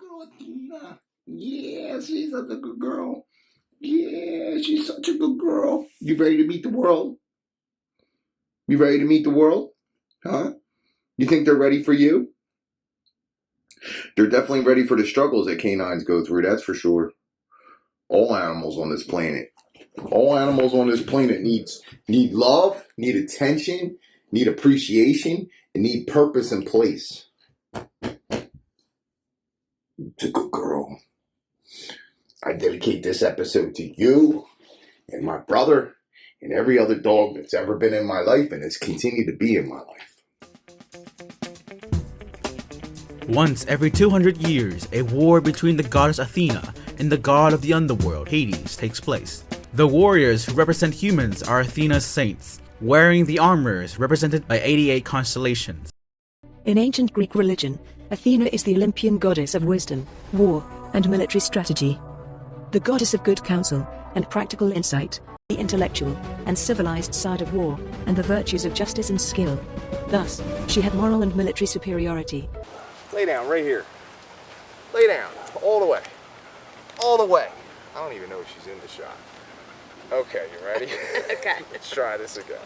girl, Athena. Yeah, she's such a good girl. Yeah, she's such a good girl. You ready to meet the world? You ready to meet the world? Huh? You think they're ready for you? They're definitely ready for the struggles that canines go through, that's for sure. All animals on this planet. All animals on this planet need love, need attention, need appreciation, and need purpose and place. It's a good girl. I dedicate this episode to you and my brother and every other dog that's ever been in my life and has continued to be in my life. Once every 200 years, a war between the goddess Athena and the god of the underworld, Hades, takes place. The warriors who represent humans are Athena's saints, wearing the armors represented by 88 constellations. In ancient Greek religion, Athena is the Olympian goddess of wisdom, war, and military strategy. The goddess of good counsel and practical insight, the intellectual and civilized side of war, and the virtues of justice and skill. Thus, she had moral and military superiority. Lay down right here. Lay down, all the way. All the way. I don't even know if she's in the shot. Okay, you ready? Okay. Let's try this again.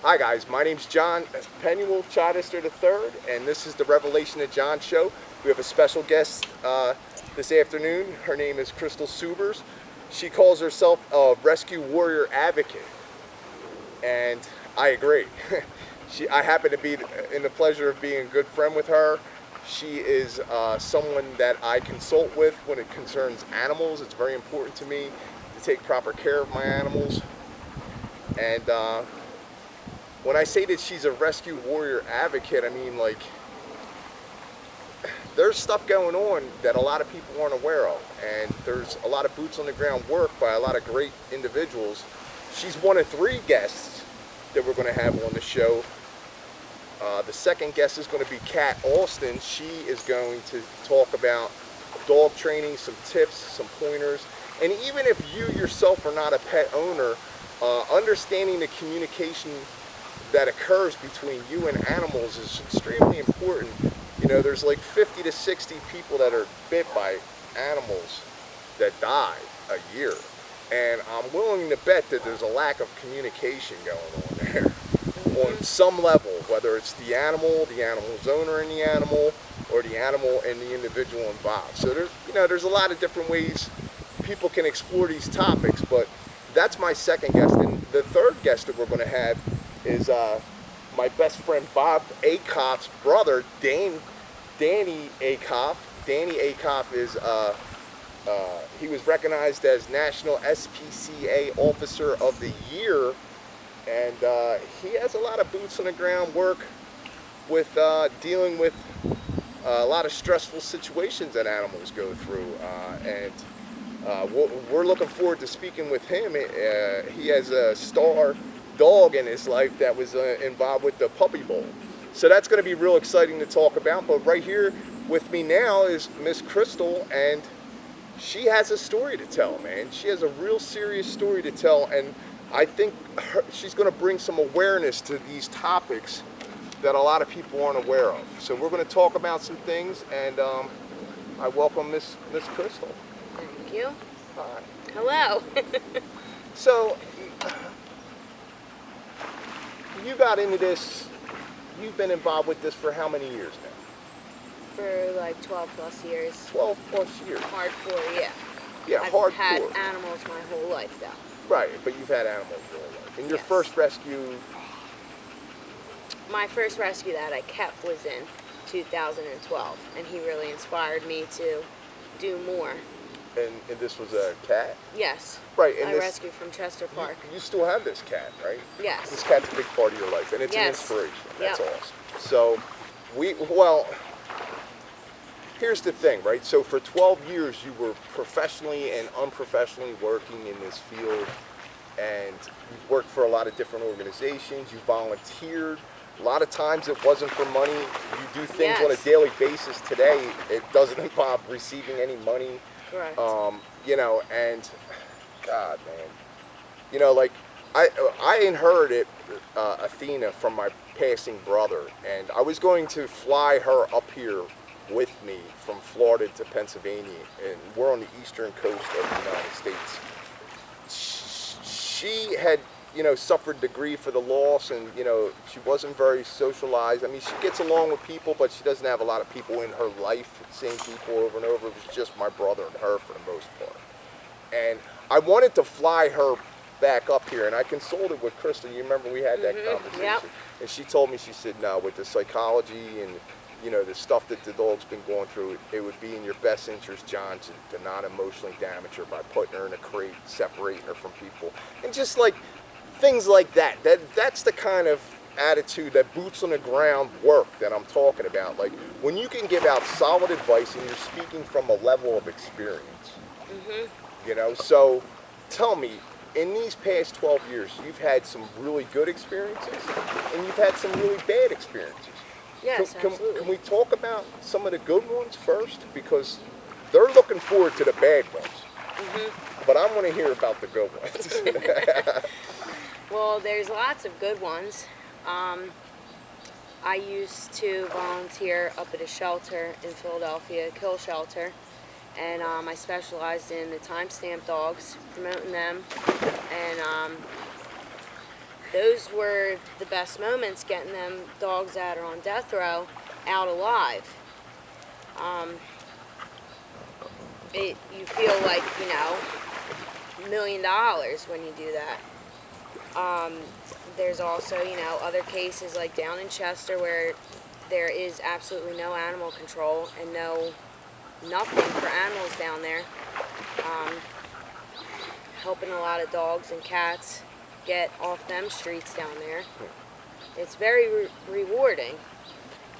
Hi guys, my name's John Penuel Chidester III, and this is the Revelation of John show. We have a special guest this afternoon. Her name is Krystal Subers. She calls herself a rescue warrior advocate, and I agree. I happen to be in the pleasure of being a good friend with her. She is someone that I consult with when it concerns animals. It's very important to me to take proper care of my animals. And when I say that she's a rescue warrior advocate, I mean, like, there's stuff going on that a lot of people aren't aware of, and there's a lot of boots on the ground work by a lot of great individuals. She's one of 3 guests that we're going to have on the show. The second guest is going to be Kat Alston. She is going to talk about dog training, some tips, some pointers, and even if you yourself are not a pet owner, understanding the communication that occurs between you and animals is extremely important. You know, there's like 50 to 60 people that are bit by animals that die a year, and I'm willing to bet that there's a lack of communication going on there on some level, whether it's the animal's owner and the animal, or the animal and the individual involved. So there's a lot of different ways people can explore these topics, but that's my second guest. And the third guest that we're going to have is my best friend Bob Akoff's brother, Danny Akoff. Danny Akoff is he was recognized as National SPCA Officer of the Year, and he has a lot of boots on the ground work with dealing with a lot of stressful situations that animals go through, and we're looking forward to speaking with him. He has a star dog in his life that was involved with the Puppy Bowl. So that's going to be real exciting to talk about. But right here with me now is Miss Krystal, and she has a story to tell, man. She has a real serious story to tell, and I think she's going to bring some awareness to these topics that a lot of people aren't aware of. So we're going to talk about some things, and I welcome Miss Krystal. Thank you. Hi. Hello. So you got into this, you've been involved with this for how many years now? For like 12 plus years. 12 plus years. Hardcore, yeah. Yeah, I've hardcore. had animals my whole life though. Right, but you've had animals your whole life. And your Yes. first rescue? My first rescue that I kept was in 2012, and he really inspired me to do more. And this was a cat? Yes. Right. And I this, rescued from Chester Park. You still have this cat, right? Yes. This cat's a big part of your life, and it's an Yes. inspiration. That's Yep. awesome. So, here's the thing, right? So for 12 years, you were professionally and unprofessionally working in this field, and you've worked for a lot of different organizations. You volunteered. A lot of times it wasn't for money. You do things on a Yes. daily basis today. It doesn't involve receiving any money. Correct. You know, and God, man, you know, like I inherited Athena from my passing brother, and I was going to fly her up here with me from Florida to Pennsylvania, and we're on the eastern coast of the United States. She had, you know, suffered the grief for the loss, and, you know, she wasn't very socialized. I mean, she gets along with people, but she doesn't have a lot of people in her life, same people over and over. It was just my brother and her for the most part. And I wanted to fly her back up here, and I consulted with Krystal. You remember we had that conversation? Yep. And she told me, she said, no, with the psychology and, you know, the stuff that the dog's been going through, it would be in your best interest, John, to not emotionally damage her by putting her in a crate, separating her from people. And just like things like that. That's the kind of attitude, that boots on the ground work that I'm talking about. Like, when you can give out solid advice and you're speaking from a level of experience. You know, so tell me, in these past 12 years, you've had some really good experiences and you've had some really bad experiences. Yes, absolutely. Can we talk about some of the good ones first? Because they're looking forward to the bad ones. But I want to hear about the good ones. Well, there's lots of good ones. I used to volunteer up at a shelter in Philadelphia, a kill shelter, and I specialized in the timestamp dogs, promoting them, and those were the best moments, getting them dogs that are on death row out alive. You feel like, you know, $1 million when you do that. There's also, you know, other cases like down in Chester where there is absolutely no animal control and nothing for animals down there. Helping a lot of dogs and cats get off them streets down there. It's very rewarding.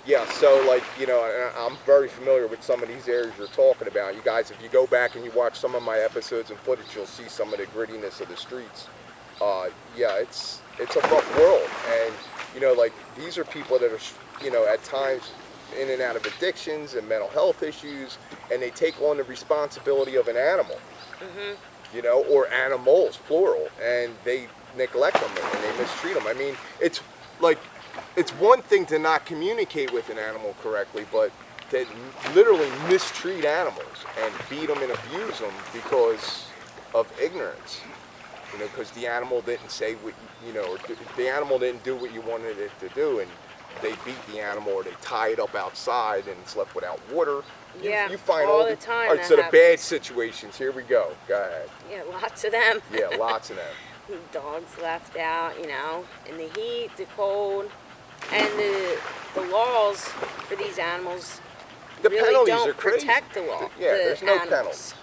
Yeah, so like, you know, I'm very familiar with some of these areas you're talking about. You guys, if you go back and you watch some of my episodes and footage, you'll see some of the grittiness of the streets. Yeah, it's a rough world, and, you know, like, these are people that are, you know, at times in and out of addictions and mental health issues, and they take on the responsibility of an animal, you know, or animals, plural, and they neglect them and they mistreat them. I mean, it's like, it's one thing to not communicate with an animal correctly, but to literally mistreat animals and beat them and abuse them because of ignorance. You know, because the animal didn't say what, you know, or the animal didn't do what you wanted it to do, and they beat the animal, or they tie it up outside and it's left without water. Yeah, you find all the time. All right, so the bad situations, here we go. Go ahead. Yeah, lots of them. Yeah, lots of them. Dogs left out, you know, in the heat, the cold, and the laws for these animals The really penalties don't are crazy. protect the law. Yeah, there's no animals. penalties.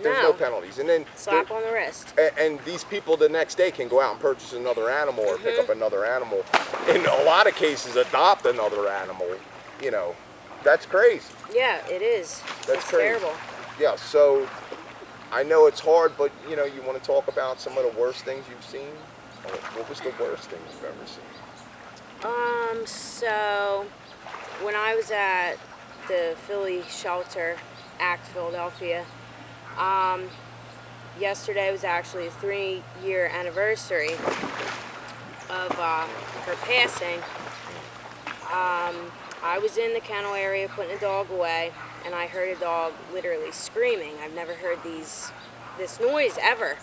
There's no penalties. And then slap on the wrist. And these people the next day can go out and purchase another animal or pick up another animal. In a lot of cases, adopt another animal. You know, that's crazy. Yeah, it is. That's it's crazy. terrible. Yeah, so I know it's hard, but, you know, you want to talk about some of the worst things you've seen? What was the worst thing you've ever seen? So when I was at the Philly shelter, ACT Philadelphia, yesterday was actually a 3-year anniversary of her passing. I was in the kennel area putting a dog away, and I heard a dog literally screaming. I've never heard this noise ever.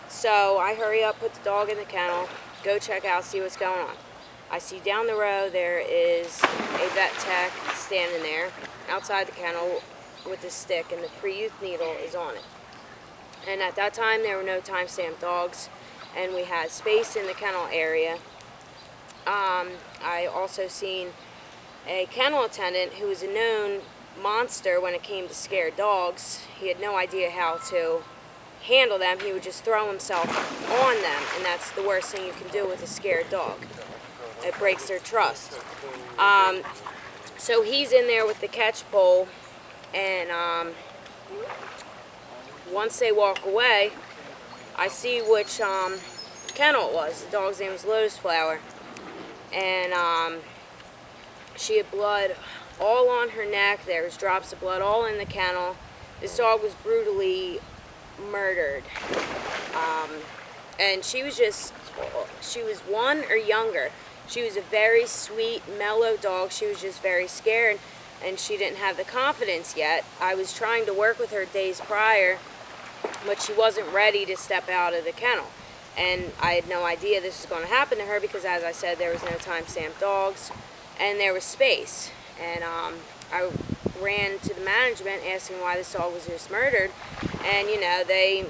So I hurry up, put the dog in the kennel, go check out, see what's going on. I see down the road there is a vet tech standing there outside the kennel with a stick, and the pre-youth needle is on it. And at that time there were no timestamp dogs, and we had space in the kennel area. I also seen a kennel attendant who was a known monster when it came to scared dogs. He had no idea how to handle them. He would just throw himself on them, and that's the worst thing you can do with a scared dog. It breaks their trust. So he's in there with the catch pole, and once they walk away, I see which kennel it was. The dog's name was Lotus Flower, and she had blood all on her neck. There was drops of blood all in the kennel. This dog was brutally murdered, and she was 1 or younger. She was a very sweet, mellow dog. She was just very scared. and she didn't have the confidence yet. I was trying to work with her days prior, but she wasn't ready to step out of the kennel. And I had no idea this was going to happen to her because, as I said, there was no time-stamped dogs, and there was space. And I ran to the management asking why this dog was just murdered, and you know, they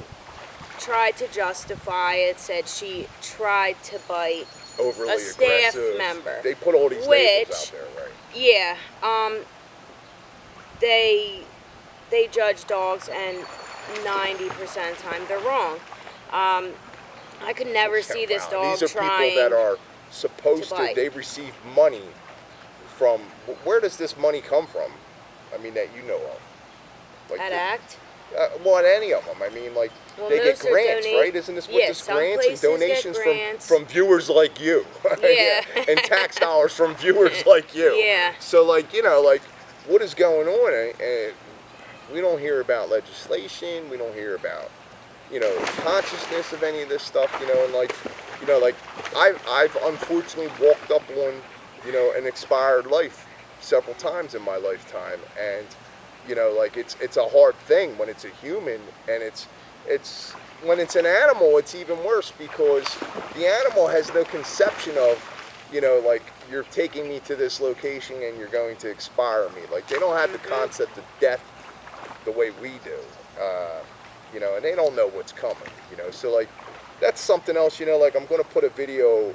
tried to justify it, said she tried to bite Overly a staff aggressive. member. They put all these labels out there, right? Yeah, they judge dogs, and 90% of the time they're wrong. I could never see this dog These are trying people that are supposed to, bite. they receive money from, where does this money come from? I mean, that you know of. Like at ACT. Well, at any of them. I mean, like, Well, they get most are grants, donate- right? Isn't this what Yeah, this some grants and places get donations grants. from viewers like you? Yeah. And tax dollars from viewers like you. Yeah. So, like, you know, like, what is going on? And we don't hear about legislation. We don't hear about, you know, consciousness of any of this stuff, you know, and like, you know, like, I've unfortunately walked up on, you know, an expired life several times in my lifetime, and, you know, like, it's a hard thing when it's a human, and it's when it's an animal, it's even worse, because the animal has no conception of, you know, like, you're taking me to this location and you're going to expire me. Like, they don't have the concept of death the way we do, you know, and they don't know what's coming, you know, so, like, that's something else, you know, like, I'm going to put a video.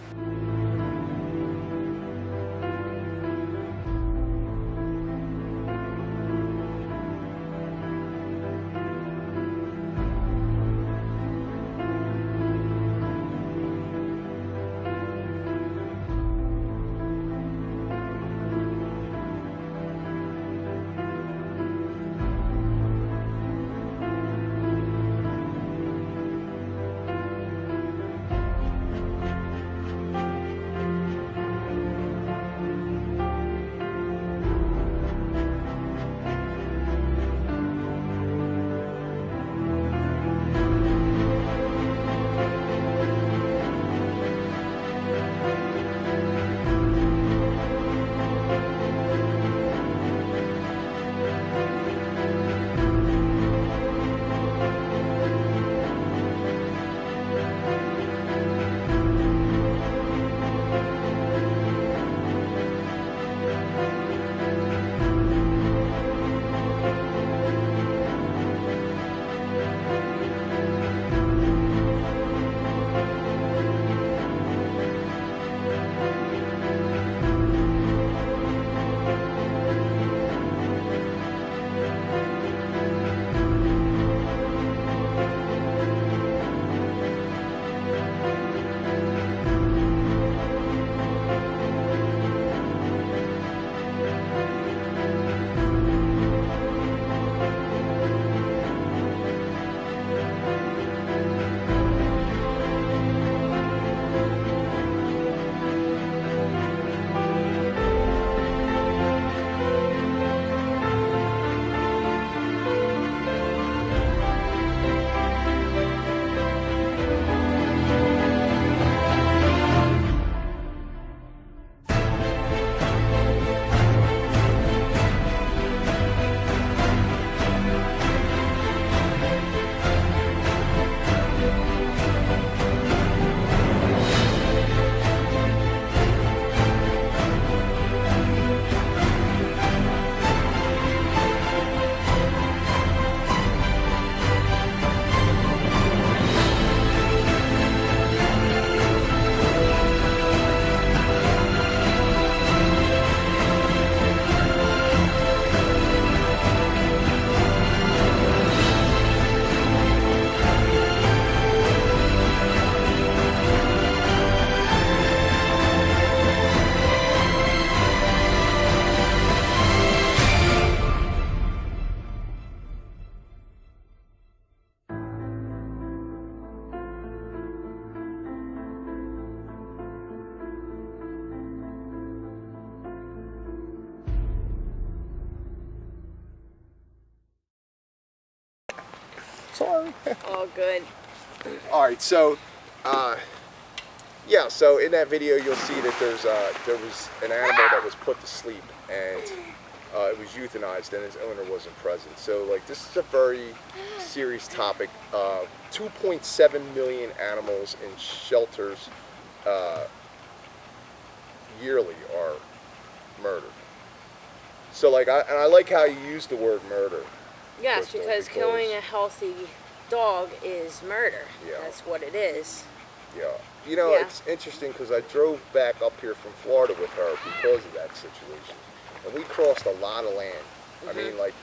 Sorry. All good. All right, so, yeah, so in that video you'll see that there was an animal that was put to sleep, and it was euthanized and his owner wasn't present. So like this is a very serious topic. 2.7 million animals in shelters yearly are murdered. So like I like how you use the word murder. Yes, Krystal, because killing a healthy dog is murder. Yeah. That's what it is. Yeah. You know, Yeah. it's interesting because I drove back up here from Florida with her because of that situation. And we crossed a lot of land. I mean, like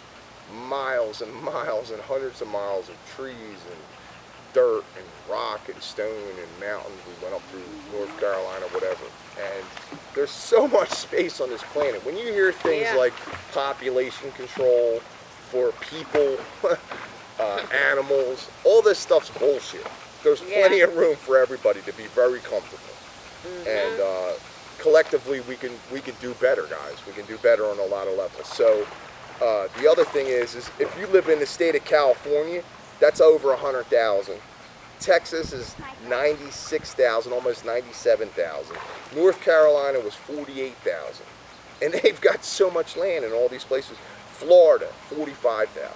miles and miles and hundreds of miles of trees and dirt and rock and stone and mountains. We went up through North Carolina, whatever. And there's so much space on this planet. When you hear things Yeah. like population control for people, animals, all this stuff's bullshit. There's plenty of room for everybody to be very comfortable. And collectively we can do better, guys. We can do better on a lot of levels. So the other thing is if you live in the state of California, that's over 100,000. Texas is 96,000, almost 97,000. North Carolina was 48,000. And they've got so much land in all these places. Florida, 45,000.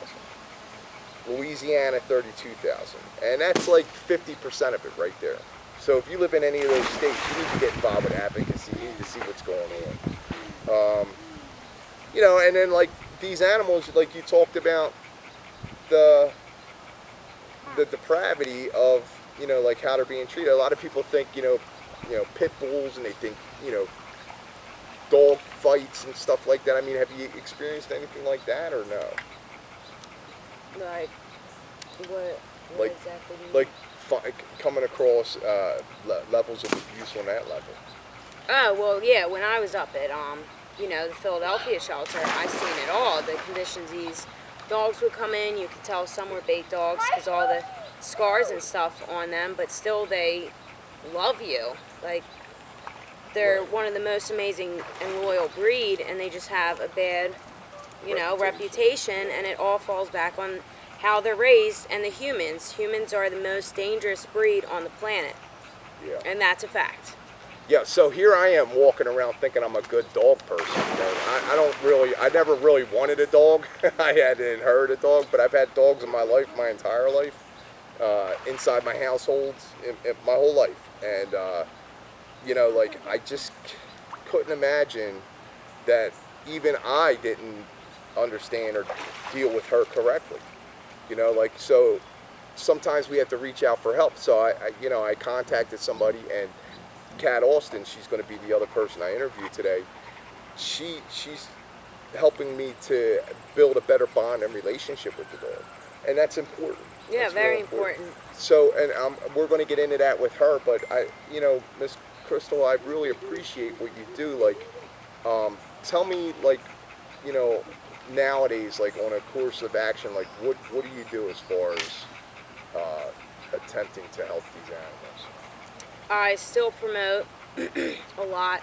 Louisiana, 32,000. And that's like 50% of it right there. So if you live in any of those states, you need to get involved with advocacy. You need to see what's going on. You know, and then like these animals, like you talked about, the depravity of, you know, like how they're being treated. A lot of people think, you know, pit bulls, and they think, you know, dog fights and stuff like that. I mean, have you experienced anything like that or no? Like, what Like- exactly do you Like coming across levels of abuse on that level. Oh, well, yeah, when I was up at, you know, the Philadelphia shelter, I seen it all. The conditions these dogs would come in, you could tell some were bait dogs because all the scars and stuff on them, but still they love you. Like, they're one of the most amazing and loyal breed, and they just have a bad, you know, reputation, and it all falls back on how they're raised and the humans. Humans are the most dangerous breed on the planet, Yeah. and that's a fact. Yeah, so here I am walking around thinking I'm a good dog person. You know, I never really wanted a dog. I hadn't heard a dog, but I've had dogs in my life, my entire life, inside my household, in my whole life. And, you know, like, I just couldn't imagine that even I didn't understand or deal with her correctly. You know, like, so sometimes we have to reach out for help. So I contacted somebody, and Kat Austin, she's going to be the other person I interviewed today. She's helping me to build a better bond and relationship with the dog, and that's important. Yeah, That's very real important. So, and we're going to get into that with her, but you know, Miss Krystal, I really appreciate what you do. Like, tell me, like, you know, nowadays, like on a course of action, like what do you do as far as attempting to help these animals? I still promote a lot.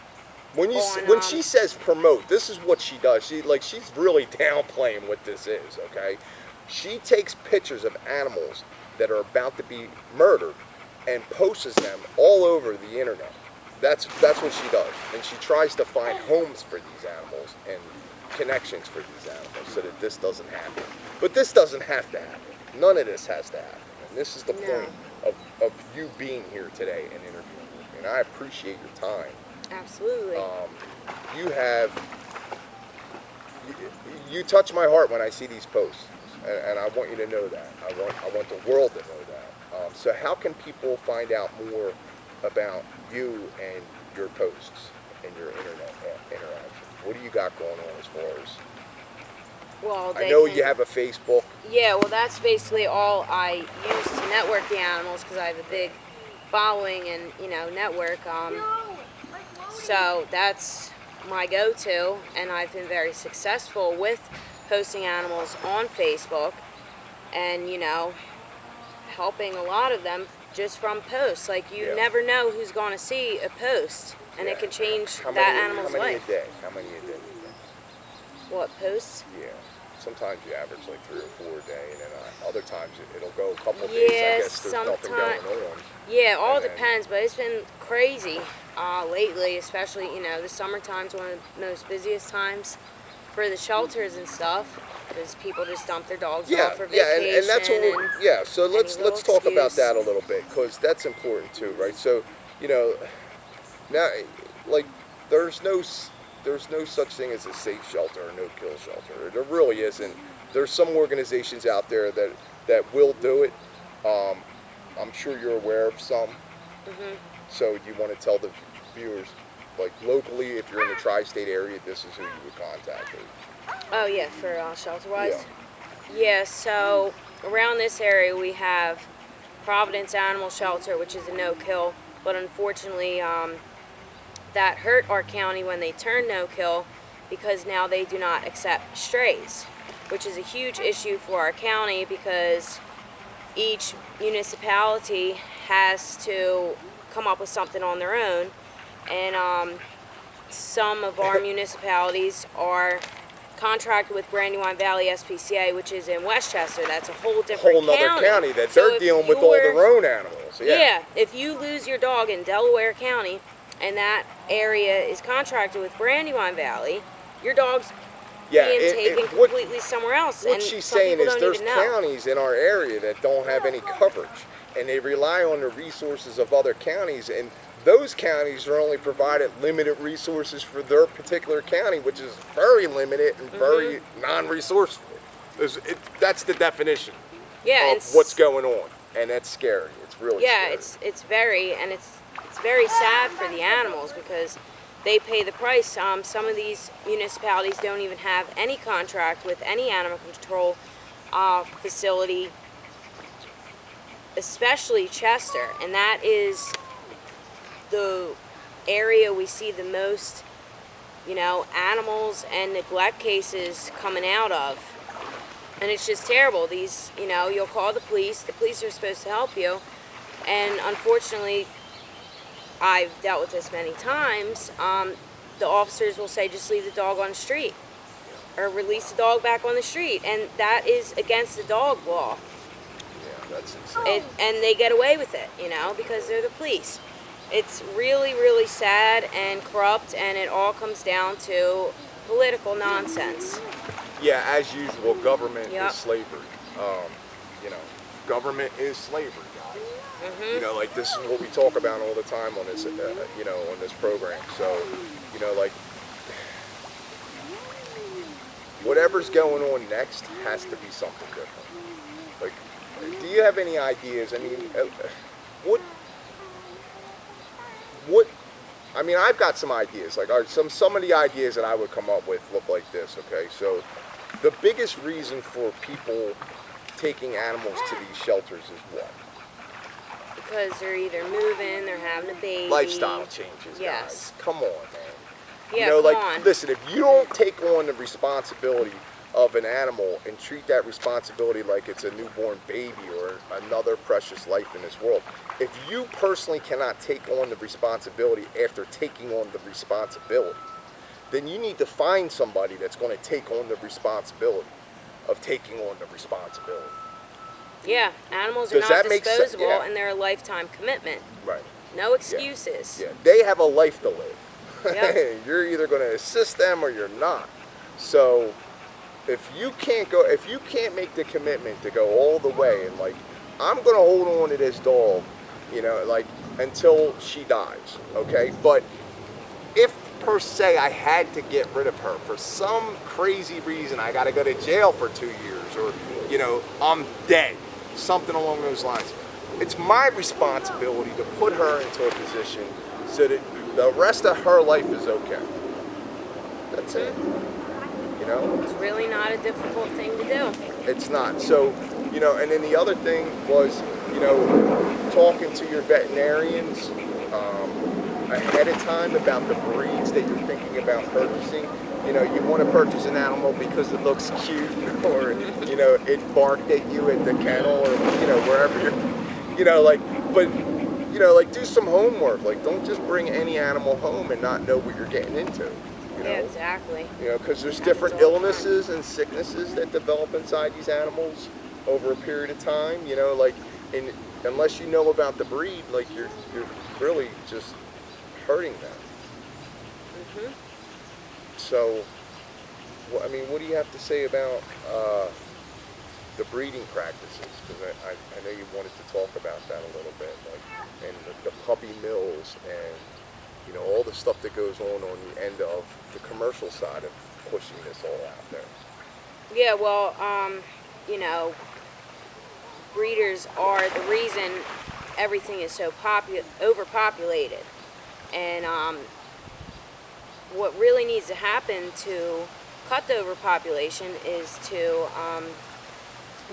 When On, she says promote, this is what she does. She's really downplaying what this is. Okay, she takes pictures of animals that are about to be murdered and posts them all over the internet. That's what she does, and she tries to find homes for these animals and connections for these animals so that this doesn't happen. But this doesn't have to happen. None of this has to happen. And this is the point of you being here today and interviewing with me. And I appreciate your time. Absolutely. You touch my heart when I see these posts, and I want you to know that. I want the world to know that. So how can people find out more about you and your posts and your internet interaction? What do you got going on as far as? Well, I know you have a Facebook. Yeah, well, that's basically all I use to network the animals because I have a big following and, you know, network. So that's my go-to, and I've been very successful with posting animals on Facebook and, you know, helping a lot of them just from posts. Like, you never know who's going to see a post, and it can change that animal's life. How many a day? How many a day? What, posts? Yeah. Sometimes you average like 3 or 4 a day, and then other times it'll go a couple days. I guess there's nothing going on. Yeah, all depends, but it's been crazy lately, especially, you know, the summertime's one of the most busiest times. for the shelters and stuff, because people just dump their dogs Yeah, off for yeah, vacation. and that's what yeah. So let's little talk about excuse. that a little bit, because that's important too, right? So, you know, now, like, there's no such thing as a safe shelter or no kill shelter. There really isn't. There's some organizations out there that will do it. I'm sure you're aware of some. So you want to tell the viewers, like, locally, if you're in the tri-state area, this is who you would contact. Oh yeah, for shelter-wise? Yeah. Yeah, so around this area we have Providence Animal Shelter, which is a no-kill, but unfortunately that hurt our county when they turned no-kill, because now they do not accept strays, which is a huge issue for our county, because each municipality has to come up with something on their own, and some of our municipalities are contracted with Brandywine Valley SPCA, which is in Westchester. That's a whole different Nother county that So they're if dealing with all you're- their own animals. Yeah, if you lose your dog in Delaware County and that area is contracted with Brandywine Valley, your dog's being taken completely somewhere else. What and she's some saying people is don't there's even know. counties in our area that don't have any coverage, and they rely on the resources of other counties, and those counties are only provided limited resources for their particular county, which is very limited and very non-resourceful. That's the definition Yeah, of what's going on, and that's scary. It's really yeah, scary. it's very sad for the animals, because they pay the price. Some of these municipalities don't even have any contract with any animal control facility, especially Chester, and that is the area we see the most, animals and neglect cases coming out of. And it's just terrible. These, you'll call the police are supposed to help you, and unfortunately, I've dealt with this many times, the officers will say just leave the dog on the street, or release the dog back on the street, and that is against the dog law. Yeah, that's insane. And they get away with it, because they're the police. It's really, really sad and corrupt, and it all comes down to political nonsense. Yeah, as usual, government Yep. is slavery. Government is slavery, guys. Like, this is what we talk about all the time on this, on this program. So, like, whatever's going on next has to be something different. Like, do you have any ideas? I mean, I mean, I've got some ideas. Like, some of the ideas that I would come up with look like this. Okay, so the biggest reason for people taking animals to these shelters is what? Because they're either moving, they're having a baby. Lifestyle changes, Yes. guys. Come on, man. Yeah, like, come on. listen, if you don't take on the responsibility of an animal and treat that responsibility like it's a newborn baby or another precious life in this world, if you personally cannot take on the responsibility after taking on the responsibility, then you need to find somebody that's going to take on the responsibility of taking on the responsibility. Yeah, animals are Does not that make sense? disposable, Yeah. and they're a lifetime commitment. Right. No excuses. Yeah, they have a life to live. Yep. You're either going to assist them or you're not. So if you can't make the commitment to go all the way and, like, I'm going to hold on to this dog, like, until she dies, okay? But if per se I had to get rid of her for some crazy reason, I got to go to jail for 2 years, or, I'm dead, something along those lines, it's my responsibility to put her into a position so that the rest of her life is okay. That's it. It's really not a difficult thing to do. It's not. So, and then the other thing was, talking to your veterinarians ahead of time about the breeds that you're thinking about purchasing. You want to purchase an animal because it looks cute, or, it barked at you at the kennel, or, wherever you're, like, do some homework. Like, don't just bring any animal home and not know what you're getting into. Yeah, exactly. Because there's different illnesses and sicknesses that develop inside these animals over a period of time. Unless you know about the breed, like, you're really just hurting them. So, I mean, what do you have to say about the breeding practices? Because I know you wanted to talk about that a little bit, like, and the puppy mills, and you know, all the stuff that goes on the end of the commercial side of pushing this all out there. Yeah, well, you know, breeders are the reason everything is so overpopulated. And what really needs to happen to cut the overpopulation is to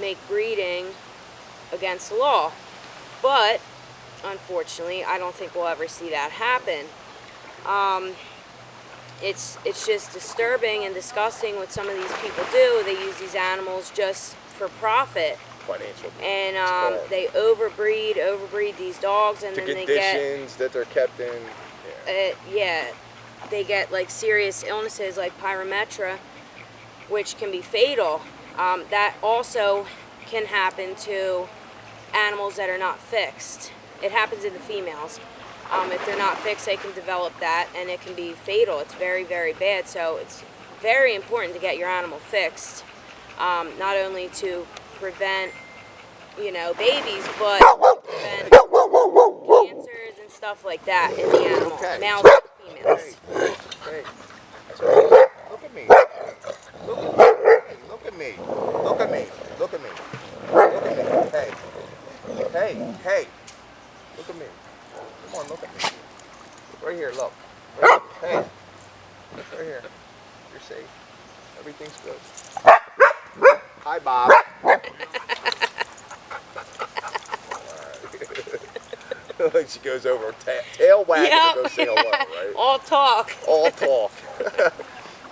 make breeding against the law. But unfortunately, I don't think we'll ever see that happen. It's just disturbing and disgusting what some of these people do. They use these animals just for profit. Financial. And they overbreed these dogs, and the then they get conditions that they're kept in. yeah, they get like serious illnesses like pyrometra, which can be fatal. That also can happen to animals that are not fixed. It happens in the females. If they're not fixed, they can develop that, and it can be fatal. It's very, very bad. So it's very important to get your animal fixed, not only to prevent, you know, babies, but prevent cancers and stuff like that in the animal, males and females. Hey, look at me. Look at me. Look at me. Look at me. Look at me. Hey. Hey. Look at me. Come on, look at me. Right here, look. Right here. Hey. Look right here. You're safe. Everything's good. Hi, Bob. She goes over, tail wagging to go say hello, right? All talk. All talk.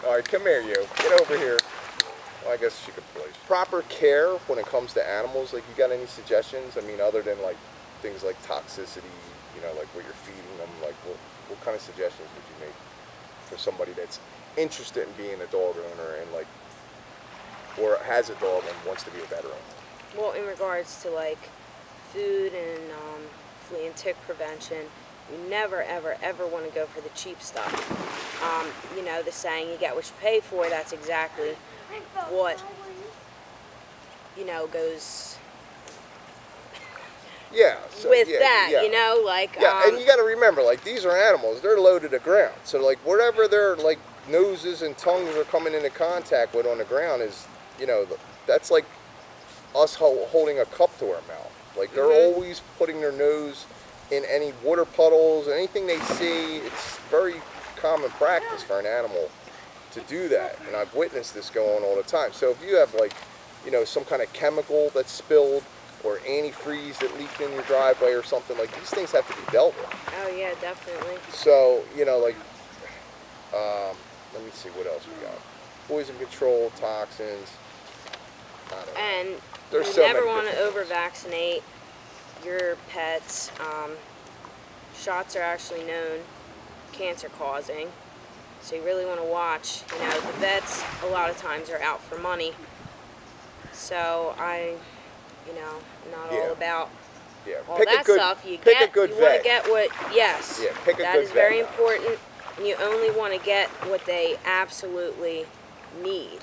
All right, come here, you. Get over here. Well, I guess she could play. Proper care when it comes to animals. Like, you got any suggestions? I mean, other than like things like toxicity, you know, like what you're feeding them. Like, what kind of suggestions would you make for somebody that's interested in being a dog owner and like, or has a dog and wants to be a vet owner? Well, in regards to like food and flea and tick prevention, you never, ever, ever want to go for the cheap stuff. You know, the saying, you get what you pay for, that's exactly what, you know, goes with that, you know, like... and you got to remember, like, these are animals, they're low to the ground. So, like, wherever their, like, noses and tongues are coming into contact with on the ground is, you know, that's like us holding a cup to our mouth. Like, they're always putting their nose in any water puddles, anything they see. It's very common practice for an animal to do that. And I've witnessed this going on all the time. So if you have, like, you know, some kind of chemical that's spilled or antifreeze that leaked in your driveway or something, like, these things have to be dealt with. Oh, yeah, definitely. So, you know, like, let me see what else we got. Poison control, toxins. I don't know. And There's you so never many want to different over-vaccinate your pets. Shots are actually known cancer-causing, so you really want to watch. You know, the vets a lot of times are out for money, so you know, not all about all that stuff. You want to get what, yes, that is very important, and you only want to get what they absolutely need.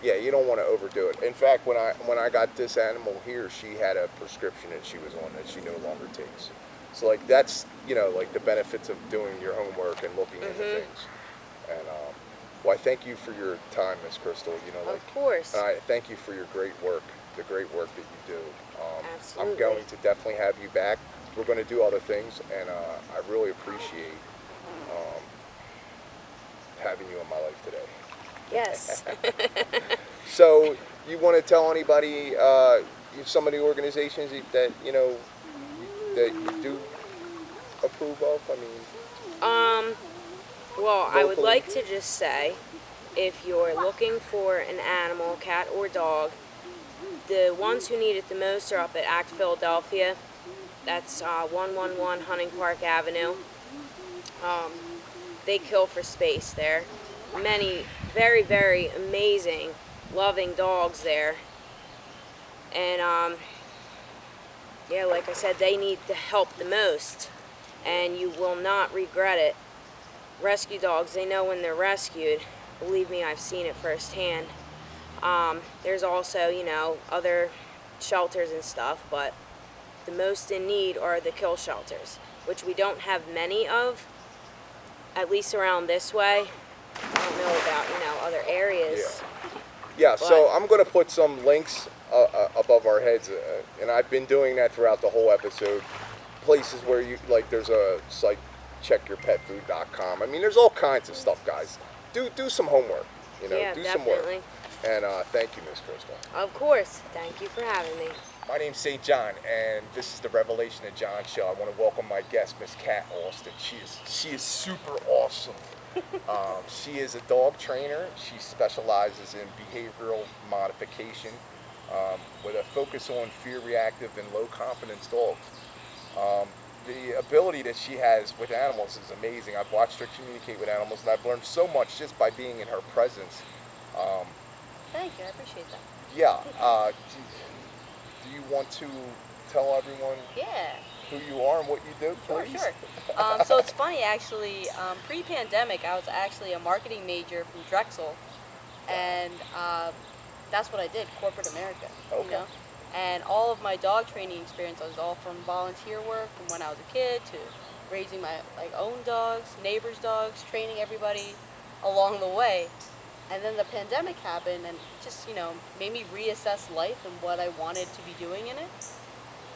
Yeah, you don't want to overdo it. In fact, when I got this animal here, she had a prescription that she was on that she no longer takes. So, like, that's, you know, like the benefits of doing your homework and looking into things. And well, I thank you for your time, Miss Krystal. You know, like, of course. I thank you for your great work, the great work that you do. Absolutely. I'm going to definitely have you back. We're going to do other things, and I really appreciate having you in my life today. Yes. So, you want to tell anybody, some of the organizations that, you know, that you do approve of? I mean, well, I would like to just say, if you're looking for an animal, cat or dog, the ones who need it the most are up at ACT Philadelphia. That's 111 Hunting Park Avenue. They kill for space there. Many very, very amazing, loving dogs there. And, yeah, like I said, they need the help the most. And you will not regret it. Rescue dogs, they know when they're rescued. believe me, I've seen it firsthand. There's also, you know, other shelters and stuff, but the most in need are the kill shelters, which we don't have many of, at least around this way. I don't know about, you know, other areas. Yeah, so I'm going to put some links above our heads, and I've been doing that throughout the whole episode. Places where you, like, there's a site, checkyourpetfood.com. I mean, there's all kinds of stuff, guys. Do some homework, you know, Yeah, do definitely. some work. And thank you, Miss Krystal. Of course. Thank you for having me. My name's St. John, and this is the Revelation of John show. I want to welcome my guest, Miss Kat Alston. She is super awesome. She is a dog trainer. She specializes in behavioral modification with a focus on fear-reactive and low-confidence dogs. The ability that she has with animals is amazing. I've watched her communicate with animals, and I've learned so much just by being in her presence. Thank you, I appreciate that. Yeah. Do you want to tell everyone Yeah, who you are and what you do, sure, please? sure. So it's funny, actually, pre-pandemic, I was actually a marketing major from Drexel, and that's what I did, corporate America, Okay. you know? And all of my dog training experience was all from volunteer work from when I was a kid to raising my own dogs, neighbors' dogs, training everybody along the way. And then the pandemic happened and just, you know, made me reassess life and what I wanted to be doing in it.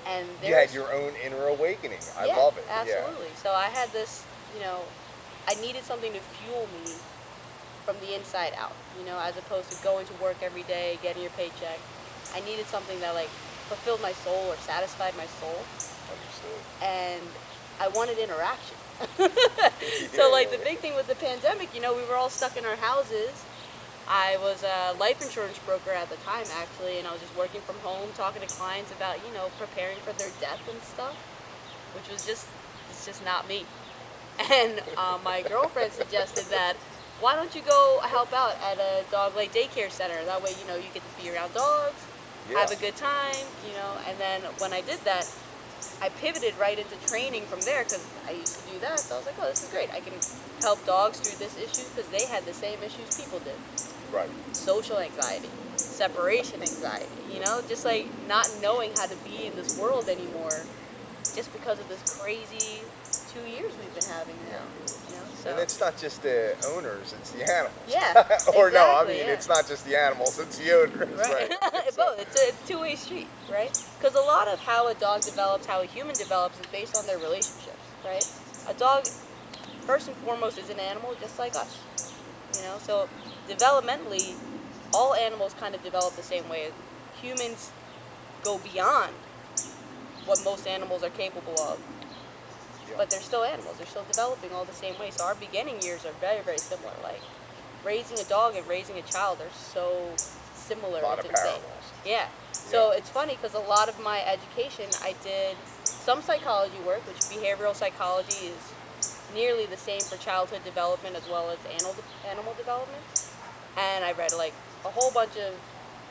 And You had your own inner awakening. I love it. Absolutely. So I had this, you know, I needed something to fuel me from the inside out, you know, as opposed to going to work every day, getting your paycheck. I needed something that like fulfilled my soul or satisfied my soul. Understood. And I wanted interaction. So like the big thing with the pandemic, you know, we were all stuck in our houses. I was a life insurance broker at the time, actually, and I was just working from home, talking to clients about, you know, preparing for their death and stuff, which was it's just not me. And my girlfriend suggested that, why don't you go help out at a dog like daycare center? That way, you know, you get to be around dogs, have a good time, you know. And then when I did that, I pivoted right into training from there because I used to do that. So I was like, oh, this is great. I can help dogs through this issue because they had the same issues people did. Right. Social anxiety, separation anxiety, you know, just like not knowing how to be in this world anymore just because of this crazy 2 years we've been having now, you know, so. And it's not just the owners, it's the animals. Yeah, Or no, I exactly, mean, yeah. it's not just the animals, it's the owners. Right. Both. It's a two-way street, right? Because a lot of how a dog develops, how a human develops is based on their relationships, right? A dog, first and foremost, is an animal just like us, you know, so developmentally, all animals kind of develop the same way. Humans go beyond what most animals are capable of, but they're still animals. They're still developing all the same way. So our beginning years are very, very similar. Like raising a dog and raising a child are so similar. A lot it's of insane. parallels. Yeah. So it's funny because a lot of my education, I did some psychology work, which behavioral psychology is nearly the same for childhood development as well as animal development. And I read like a whole bunch of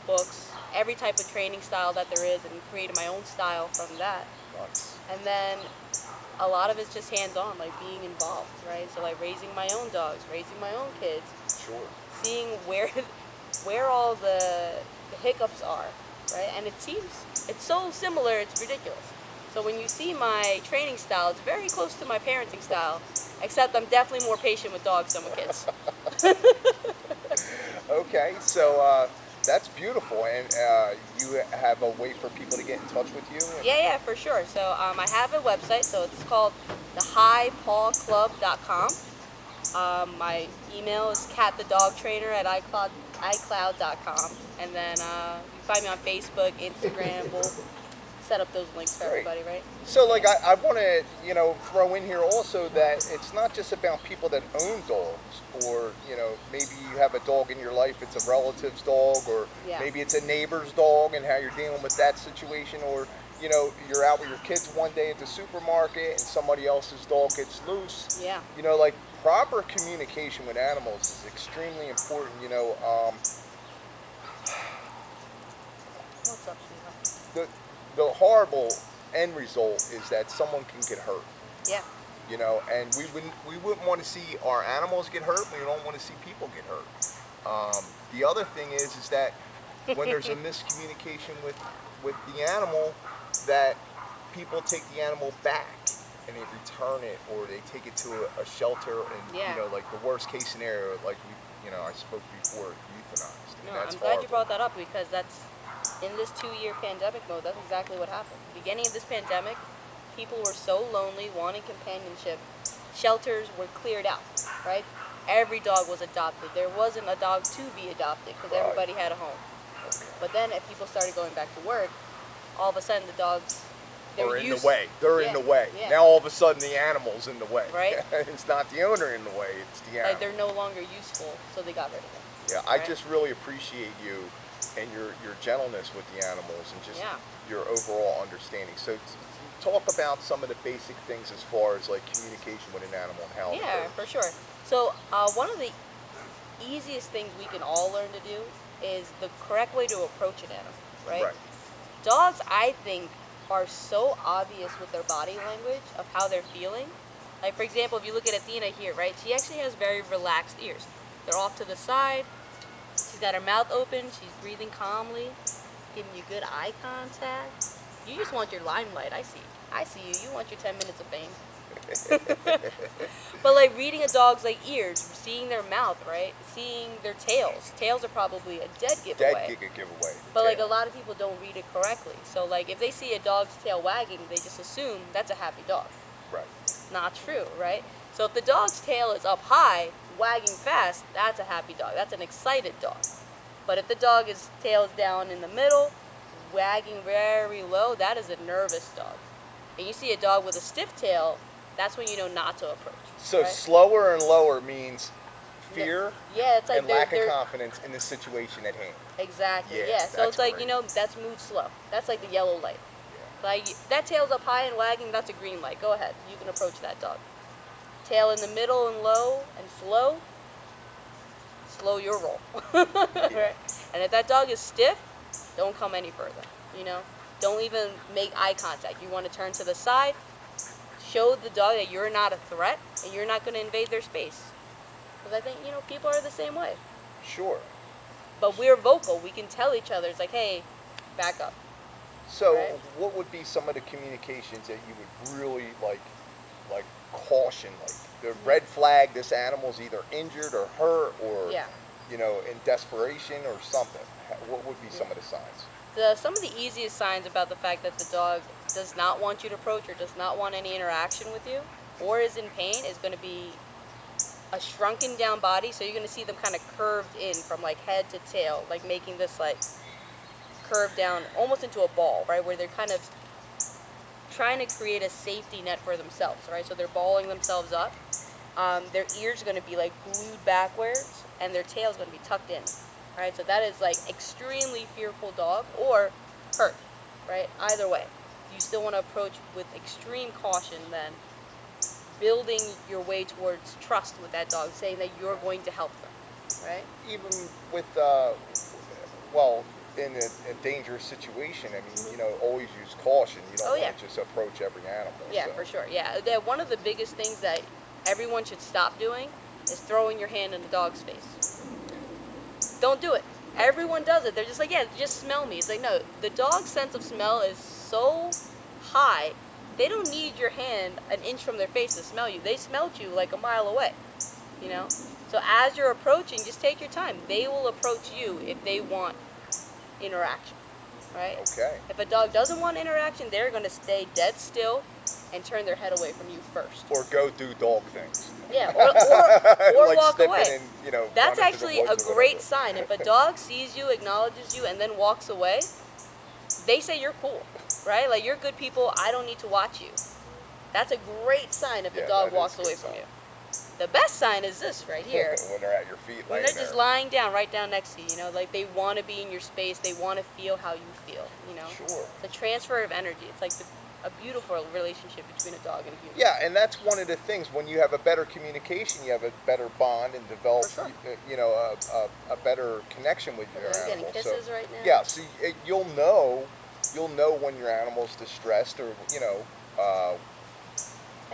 books, every type of training style that there is, and created my own style from that. Nice. And then a lot of it's just hands-on, like being involved, right? So like raising my own dogs, raising my own kids, Sure. seeing where all the hiccups are, right? And it's so similar, it's ridiculous. So when you see my training style, it's very close to my parenting style, except I'm definitely more patient with dogs than with kids. Okay, so that's beautiful, and you have a way for people to get in touch with you? Yeah, for sure. So I have a website, so it's called thehighpawclub.com. My email is catthedogtrainer@icloud.com. And then you can find me on Facebook, Instagram. We'll set up those links for everybody, right? So, like, I want to, throw in here also that it's not just about people that own dogs, or, maybe you have a dog in your life, it's a relative's dog, or maybe it's a neighbor's dog and how you're dealing with that situation, or, you're out with your kids one day at the supermarket and somebody else's dog gets loose. Yeah. Like, proper communication with animals is extremely important, What's up, sweetheart? the horrible end result is that someone can get hurt. Yeah. You know, and we wouldn't want to see our animals get hurt. We don't want to see people get hurt. The other thing is that when there's a miscommunication with the animal, that people take the animal back and they return it, or they take it to a shelter, and you know, like the worst case scenario, like I spoke before, euthanized. No, That's I'm glad you horrible. brought that up, because that's in this 2-year pandemic mode. That's exactly what happened. Beginning of this pandemic, people were so lonely, wanting companionship. Shelters were cleared out, right? Every dog was adopted. There wasn't a dog to be adopted because everybody had a home. But then if people started going back to work, all of a sudden the dogs, They're in the way. They're in the way. Yeah. Now all of a sudden the animal's in the way. Right. It's not the owner in the way, it's the animal. like, they're no longer useful, so they got rid of them. Yeah, I just really appreciate you and your gentleness with the animals, and just your overall understanding. So talk about some of the basic things as far as like communication with an animal and how it Yeah, occurs. for sure. So one of the easiest things we can all learn to do is the correct way to approach an animal, right? Dogs, I think, are so obvious with their body language of how they're feeling. Like, for example, if you look at Athena here, right? She actually has very relaxed ears. They're off to the side. She's got her mouth open. She's breathing calmly, giving you good eye contact. You just want your limelight. I see you. You want your 10 minutes of fame. But like reading a dog's like ears, seeing their mouth, right? Seeing their tails. Tails are probably a dead giveaway. Dead giveaway. But like a lot of people don't read it correctly. So like if they see a dog's tail wagging, they just assume that's a happy dog. Right. Not true, right? So if the dog's tail is up high, wagging fast, that's a happy dog. That's an excited dog. But if the dog is tail is down in the middle, wagging very low, that is a nervous dog. And you see a dog with a stiff tail, that's when you know not to approach. So right? slower and lower means fear it's like and lack of confidence in the situation at hand. Exactly, Yeah, yeah. So that's it's like, great. that's move slow. That's like the yellow light. Like, that tail's up high and wagging, that's a green light. Go ahead. You can approach that dog. Tail in the middle and low and slow your roll. Right? And if that dog is stiff, don't come any further, Don't even make eye contact. You want to turn to the side, show the dog that you're not a threat and you're not going to invade their space. Because I think, people are the same way. Sure. But we're vocal. We can tell each other, it's like, hey, back up. So Right. what would be some of the communications that you would really like caution, like the red flag, this animal's either injured or hurt or, in desperation or something? What would be some of the signs? Some of the easiest signs about the fact that the dog does not want you to approach or does not want any interaction with you or is in pain is going to be a shrunken down body. So you're going to see them kind of curved in from like head to tail, like making this like curve down almost into a ball, right? Where they're kind of trying to create a safety net for themselves, right? So they're balling themselves up. Their ears are going to be like glued backwards and their tail is going to be tucked in, right? So that is like extremely fearful dog or hurt, right? Either way, you still want to approach with extreme caution then, building your way towards trust with that dog, saying that you're going to help them, right? Even with, in a dangerous situation, I mean, always use caution. You don't want to just approach every animal. Yeah, for sure. Yeah, one of the biggest things that everyone should stop doing is throwing your hand in the dog's face. Don't do it. Everyone does it. They're just like, yeah, just smell me. It's like, no, the dog's sense of smell is so high, they don't need your hand an inch from their face to smell you. They smelled you like a mile away, So as you're approaching, just take your time. They will approach you if they want interaction, right? Okay. If a dog doesn't want interaction, they're going to stay dead still and turn their head away from you first. Or go do dog things. Yeah, or like walk away. And, That's run into the actually a woods or great whatever. sign. If a dog sees you, acknowledges you, and then walks away, they say you're cool, right? Like, you're good people, I don't need to watch you. That's a great sign if a dog walks away from you. The best sign is this right here. When they're at your feet, When laying they're just there. lying down, right down next to you, like they want to be in your space, they want to feel how you feel, Sure. The transfer of energy, it's like a beautiful relationship between a dog and a human. Yeah, and that's one of the things. When you have a better communication, you have a better bond and develop, For a better connection with your We're animal. getting kisses right now. Yeah, so you'll know when your animal's distressed or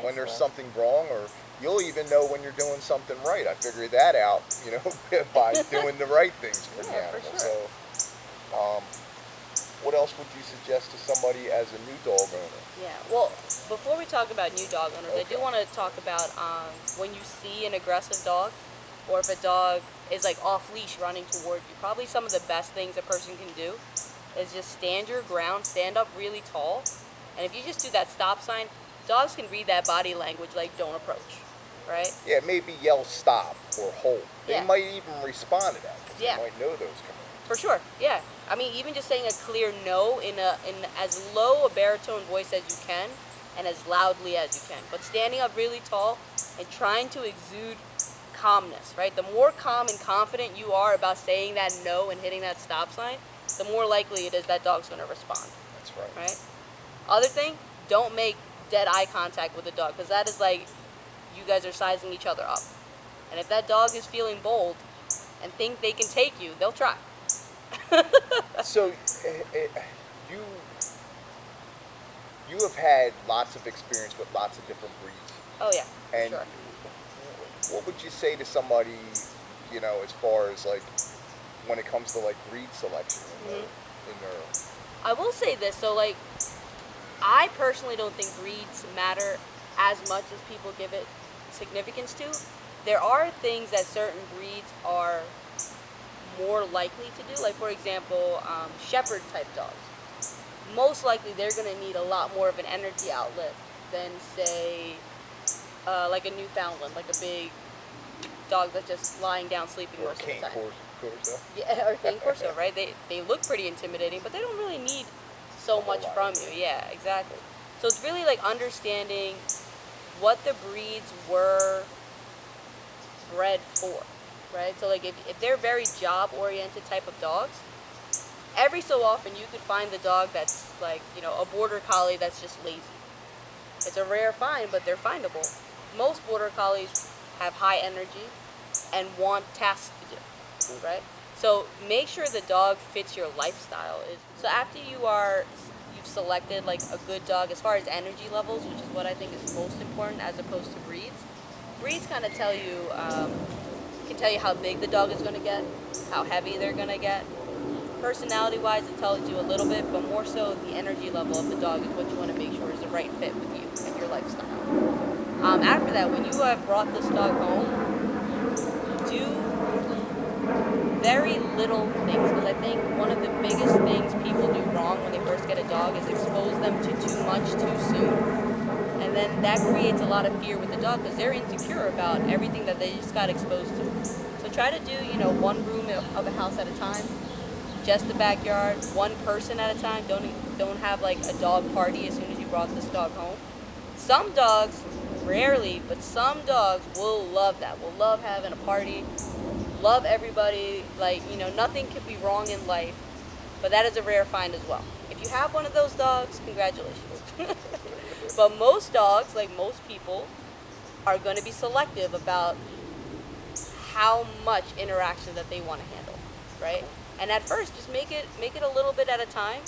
when there's something wrong, or you'll even know when you're doing something right. I figured that out, by doing the right things for the Yeah, for animal. sure. So, what else would you suggest to somebody as a new dog owner? Yeah, well, before we talk about new dog owners, I do Okay. want to talk about when you see an aggressive dog, or if a dog is like off leash running toward you. Probably some of the best things a person can do is just stand your ground, stand up really tall, and if you just do that stop sign, dogs can read that body language like don't approach, right? Yeah, maybe yell stop or hold. They Yeah. might even respond to that, because Yeah. they might know those commands. For sure, yeah. I mean, even just saying a clear no in as low a baritone voice as you can, and as loudly as you can. But standing up really tall and trying to exude calmness, right? The more calm and confident you are about saying that no and hitting that stop sign, the more likely it is that dog's going to respond, That's right. right? Other thing, don't make dead eye contact with the dog, because that is like you guys are sizing each other up. And if that dog is feeling bold and think they can take you, they'll try. So, you you have had lots of experience with lots of different breeds, Oh yeah, and sure. what would you say to somebody, as far as like when it comes to like breed selection in their I will say this, so like, I personally don't think breeds matter as much as people give it significance to. There are things that certain breeds are more likely to do, like for example, shepherd type dogs. Most likely they're going to need a lot more of an energy outlet than say like a Newfoundland, like a big dog that's just lying down sleeping or most of the cane time. corso. Yeah, or cane corso, right? They look pretty intimidating, but they don't really need so much from you. Yeah, exactly. So it's really like understanding what the breeds were bred for, right? So like if they're very job oriented type of dogs, every so often you could find the dog that's like, a border collie that's just lazy. It's a rare find, but they're findable. Most border collies have high energy and want tasks to do, right? So make sure the dog fits your lifestyle. So after you've selected like a good dog as far as energy levels, which is what I think is most important as opposed to breeds. Breeds kind of can tell you how big the dog is going to get, how heavy they're going to get. Personality-wise, it tells you a little bit, but more so the energy level of the dog is what you want to make sure is the right fit with you and your lifestyle. After that, when you have brought this dog home, do very little things, because I think one of the biggest things people do wrong when they first get a dog is expose them to too much too soon. And then that creates a lot of fear with the dog because they're insecure about everything that they just got exposed to. So try to do, one room of a house at a time, just the backyard, one person at a time. Don't have like a dog party as soon as you brought this dog home. Some dogs, rarely, but some dogs will love that. Will love having a party, love everybody. Like, nothing could be wrong in life, but that is a rare find as well. If you have one of those dogs, congratulations. But most dogs, like most people, are going to be selective about how much interaction that they want to handle, right? And at first, just make it a little bit at a time.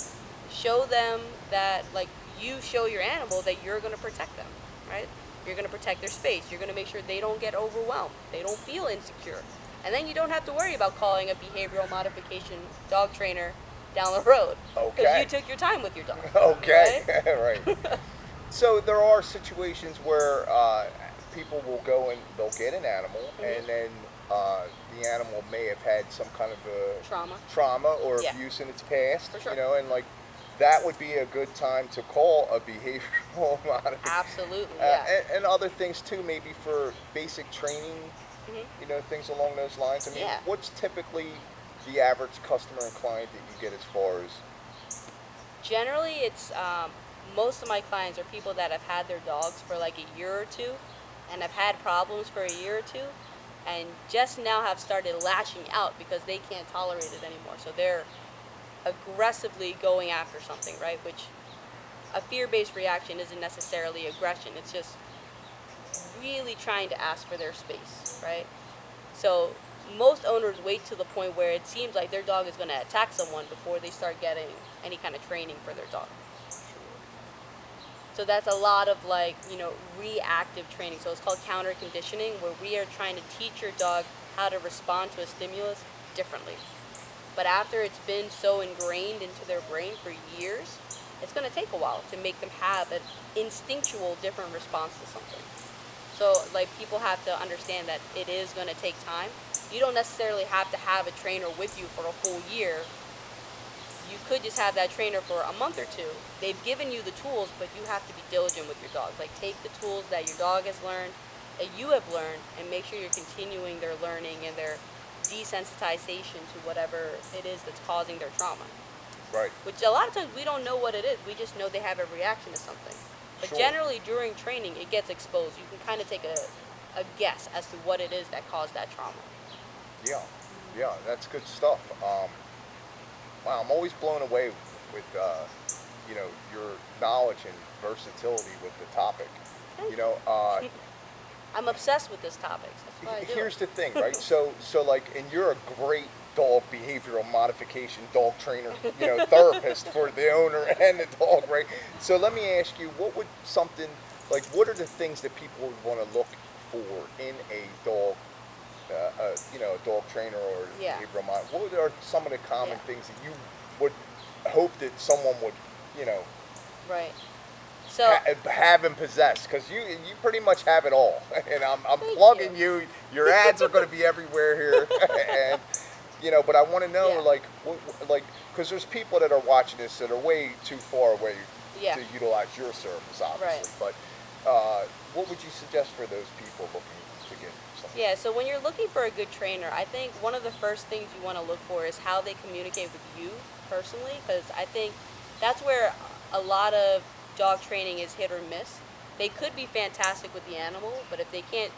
Show them that, like, you show your animal that you're going to protect them, right? You're going to protect their space. You're going to make sure they don't get overwhelmed. They don't feel insecure. And then you don't have to worry about calling a behavioral modification dog trainer down the road. Okay. Because you took your time with your dog. Okay, Right? right. So there are situations where people will go and they'll get an animal, and then the animal may have had some kind of a trauma or Yeah. abuse in its past, For sure. and like that would be a good time to call a behavioral modification. Absolutely, yeah. And other things too, maybe for basic training, things along those lines. I mean, Yeah. what's typically the average customer and client that you get as far as? Generally, it's most of my clients are people that have had their dogs for like a year or two and have had problems for a year or two and just now have started lashing out because they can't tolerate it anymore. So they're aggressively going after something, right? Which a fear-based reaction isn't necessarily aggression. It's just really trying to ask for their space, right? So most owners wait to the point where it seems like their dog is going to attack someone before they start getting any kind of training for their dog. So that's a lot of like, reactive training. So it's called counter conditioning, where we are trying to teach your dog how to respond to a stimulus differently. But after it's been so ingrained into their brain for years, it's going to take a while to make them have an instinctual different response to something. So like people have to understand that it is going to take time. You don't necessarily have to have a trainer with you for a whole year. You could just have that trainer for a month or two. They've given you the tools, but you have to be diligent with your dog. Like take the tools that your dog has learned, that you have learned, and make sure you're continuing their learning and their desensitization to whatever it is that's causing their trauma. Right. Which a lot of times we don't know what it is. We just know they have a reaction to something. But Sure. generally during training, it gets exposed. You can kind of take a guess as to what it is that caused that trauma. Yeah, that's good stuff. Wow, I'm always blown away with your knowledge and versatility with the topic. I'm obsessed with this topic. That's why I do Here's it. the thing, right? So like, and you're a great dog behavioral modification dog trainer, therapist for the owner and the dog, right? So let me ask you, what are the things that people would want to look for in a dog, a dog trainer or Yeah. behavioral mod? What are some of the common Yeah. things that you would hope that someone would, Right. So have and possess? Because you pretty much have it all, and I'm Thank plugging you. you. Your ads are going to be everywhere here, and but I want to know, Yeah. because there's people that are watching this that are way too far away Yeah. to utilize your service, obviously. But what would you suggest for those people looking to get something? Yeah, so when you're looking for a good trainer, I think one of the first things you want to look for is how they communicate with you personally, because I think that's where a lot of dog training is hit or miss. They could be fantastic with the animal, but if they can't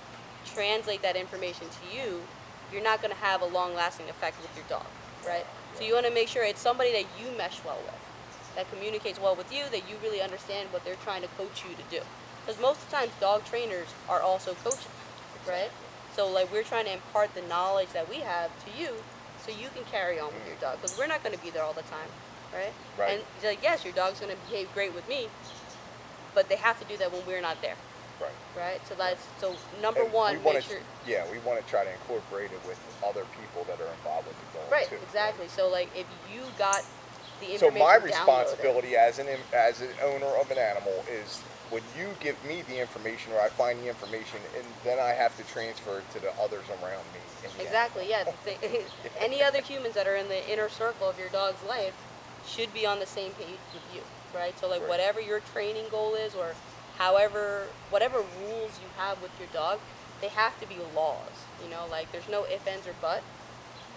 translate that information to you, you're not going to have a long-lasting effect with your dog, right? So you want to make sure it's somebody that you mesh well with, that communicates well with you, that you really understand what they're trying to coach you to do. Because most of the times dog trainers are also coaches, right? So like we're trying to impart the knowledge that we have to you so you can carry on with your dog, because we're not going to be there all the time, right? Right. And like, yes, your dog's going to behave great with me, but they have to do that when we're not there, Right. right? So number And one, we wanna, make sure. we want to try to incorporate it with other people that are involved with the dog Right, too. exactly. So like if you got the So information my downloaded- responsibility as an owner of an animal is when you give me the information or I find the information, and then I have to transfer it to the others around me. in the Exactly, yeah. Any other humans that are in the inner circle of your dog's life should be on the same page with you, right? So like Right. whatever your training goal is, or whatever rules you have with your dog, they have to be laws, like there's no ifs, ands, or buts.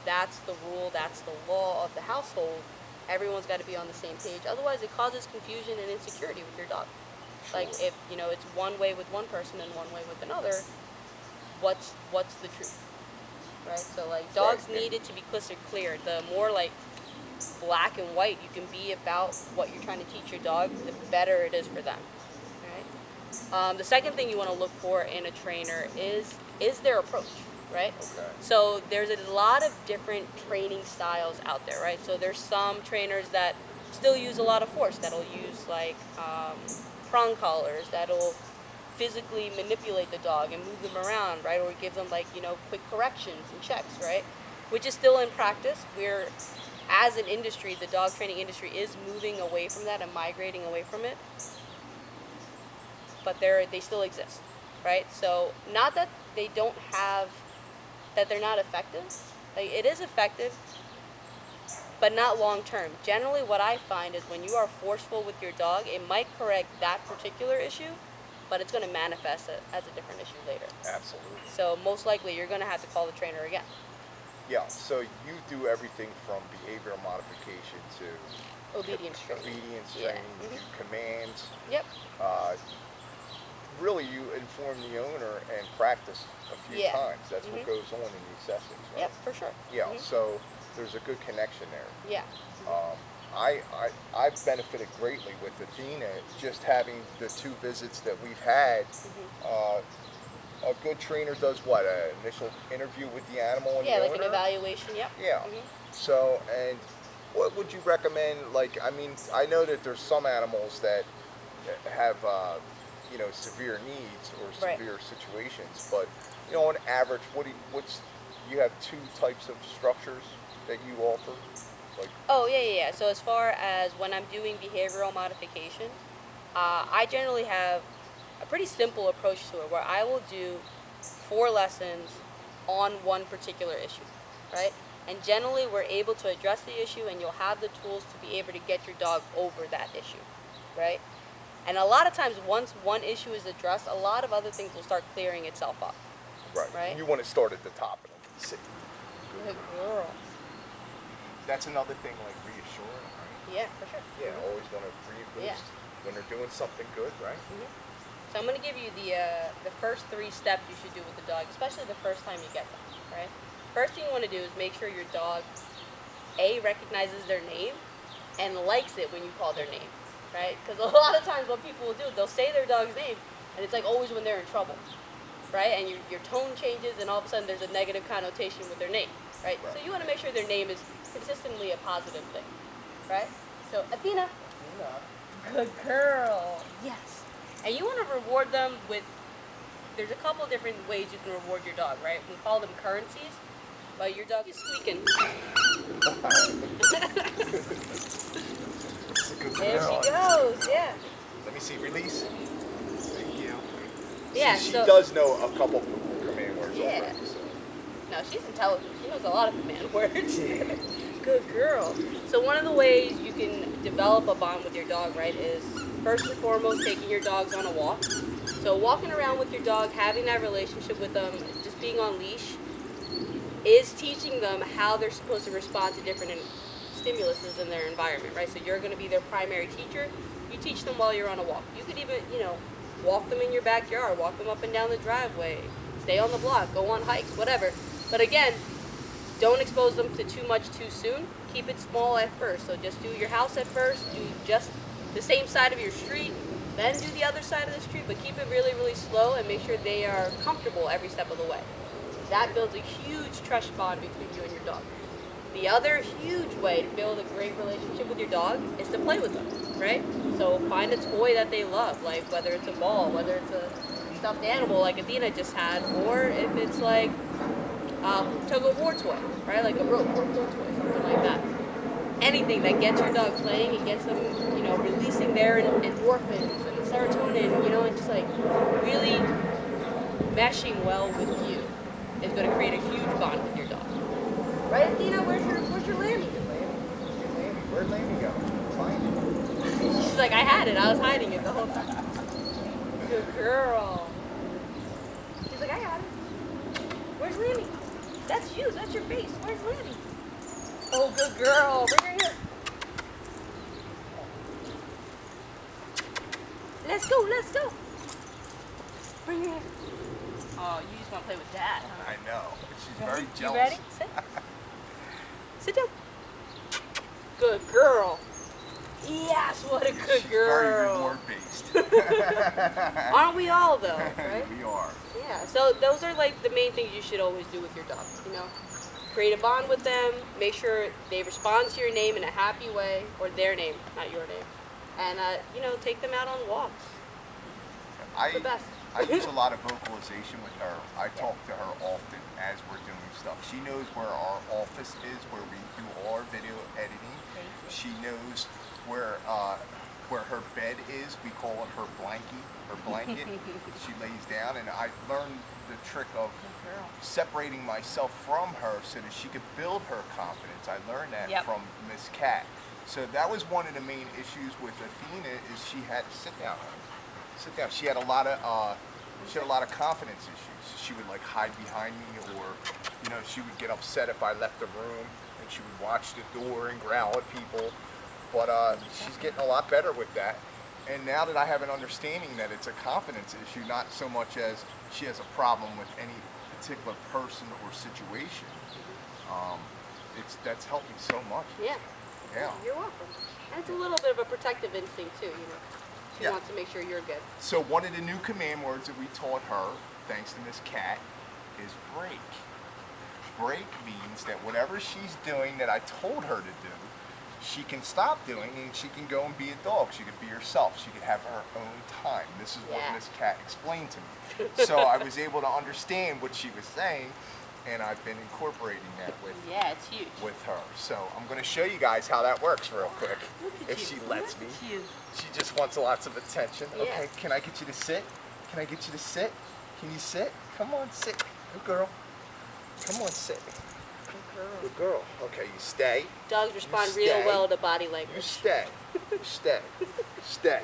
That's the rule, that's the law of the household. Everyone's got to be on the same page. Otherwise it causes confusion and insecurity with your dog. Like Sure. if, it's one way with one person and one way with another, what's the truth? Right? So like dogs Right. need it to be crystal clear. The more like black and white you can be about what you're trying to teach your dog, the better it is for them. Right? The second thing you want to look for in a trainer is their approach, right? Okay. So there's a lot of different training styles out there, right? So there's some trainers that still use a lot of force, that'll use like prong collars, that'll physically manipulate the dog and move them around, right? Or give them like, quick corrections and checks, right? Which is still in practice. We're, as an industry, the dog training industry is moving away from that and migrating away from it. But they still exist, right? So not that they don't have, that they're not effective. Like it is effective, but not long term. Generally what I find is when you are forceful with your dog, it might correct that particular issue, but it's going to manifest it as a different issue later. Absolutely. So most likely you're going to have to call the trainer again. Yeah, so you do everything from behavioral modification to Obedience training. obedience Yeah. training, you do commands. Yep. Really, you inform the owner and practice a few Yeah. times. That's what Mhm. goes on in these sessions, right? Yep, for sure. Yeah, Mhm. so there's a good connection there. Yeah. I've benefited greatly with Athena, just having the 2 visits that we've had. A good trainer does what? An initial interview with the animal and Yeah, the like an owner? evaluation. Yep. Yeah. Mhm. So, and what would you recommend? Like, I mean, I know that there's some animals that have you know, severe needs or Right. severe situations. But you know, on average, you have two types of structures that you offer, like. Oh, yeah. So as far as when I'm doing behavioral modification, I generally have a pretty simple approach to it where I will do 4 lessons on one particular issue, right? And generally we're able to address the issue and you'll have the tools to be able to get your dog over that issue, right? And a lot of times once one issue is addressed, a lot of other things will start clearing itself up. Right. Right. You want to start at the top of them. See. Good girl. That's another thing, like reassuring, right? Yeah, for sure. Yeah, always want to reboost Yeah. when they're doing something good, right? So I'm going to give you the first 3 steps you should do with the dog, especially the first time you get them, right? First thing you want to do is make sure your dog, A, recognizes their name and likes it when you call their name, right? Because a lot of times what people will do, they'll say their dog's name, and it's like always when they're in trouble, right? And your tone changes, and all of a sudden there's a negative connotation with their name, right? Right. So you want to make sure their name is consistently a positive thing, right? So, Athena. Good girl. Yes. And you want to reward them with, there's a couple different ways you can reward your dog, right? We call them currencies, but your dog is squeaking. There she goes, yeah. Let me see, release. Thank you. Yeah, See, she so, does know a couple command words Yeah. already, so. no, she's intelligent. She knows a lot of command words. Good girl. So one of the ways you can develop a bond with your dog, right, is first and foremost taking your dogs on a walk. So walking around with your dog, having that relationship with them, just being on leash, is teaching them how they're supposed to respond to different stimuluses in their environment, right? So you're going to be their primary teacher. You teach them while you're on a walk. You could even, walk them in your backyard, walk them up and down the driveway, stay on the block, go on hikes, whatever. But again, don't expose them to too much too soon. Keep it small at first. So just do your house at first, do just the same side of your street, then do the other side of the street, but keep it really, really slow and make sure they are comfortable every step of the way. That builds a huge trust bond between you and your dog. The other huge way to build a great relationship with your dog is to play with them, right? So find a toy that they love, like whether it's a ball, whether it's a stuffed animal like Athena just had, or if it's like tug of war toy, right? Like a rope or pull toy, something like that. Anything that gets your dog playing and gets them, releasing their endorphins and serotonin, and just like really meshing well with you is going to create a huge bond with your dog. Right, Athena? Where's your Lammy? Where'd Lammy go? Find it. She's like, I had it. I was hiding it the whole time. Good girl. She's like, I got it. Where's Lammy? That's you. That's your face. Where's Lammy? Oh, good girl. Bring her here. Let's go. Let's go. Bring her here. Oh, you just want to play with Dad, huh? I know. She's very jealous. You ready? Sit. Sit down. Good girl. Yes, what a good She's girl. very reward-based. Aren't we all, though, right? We are. Yeah, so those are like the main things you should always do with your dog, Create a bond with them, make sure they respond to your name in a happy way, or their name, not your name. And, take them out on walks. The best. I use a lot of vocalization with her. I talk to her often as we're doing stuff. She knows where our office is, where we do all our video editing. She knows where her bed is. We call it her blanket. She lays down, and I learned the trick of separating myself from her so that she could build her confidence. I learned that from Miss Cat. So that was one of the main issues with Athena, is she had to sit down. She had a lot of confidence issues. She would like hide behind me, or she would get upset if I left the room, and she would watch the door and growl at people. But she's getting a lot better with that. And now that I have an understanding that it's a confidence issue, not so much as she has a problem with any particular person or situation, that's helped me so much. Yeah. Yeah. You're welcome. And it's a little bit of a protective instinct too, She wants to make sure you're good. So one of the new command words that we taught her, thanks to Miss Cat, is break. Break means that whatever she's doing that I told her to do, she can stop doing and she can go and be a dog. She could be herself. She could have her own time. This is what Yeah. Miss Cat explained to me. So I was able to understand what she was saying, and I've been incorporating that Yeah, it's huge. with her. So I'm going to show you guys how that works real quick, if she lets me. Look at you. She just wants lots of attention. Yeah. Okay, can I get you to sit? Can I get you to sit? Can you sit? Come on, sit. Good girl. Come on, sit. Good girl. Okay, you stay. Dogs respond You real stay. well to body You language. stay. You stay. Stay.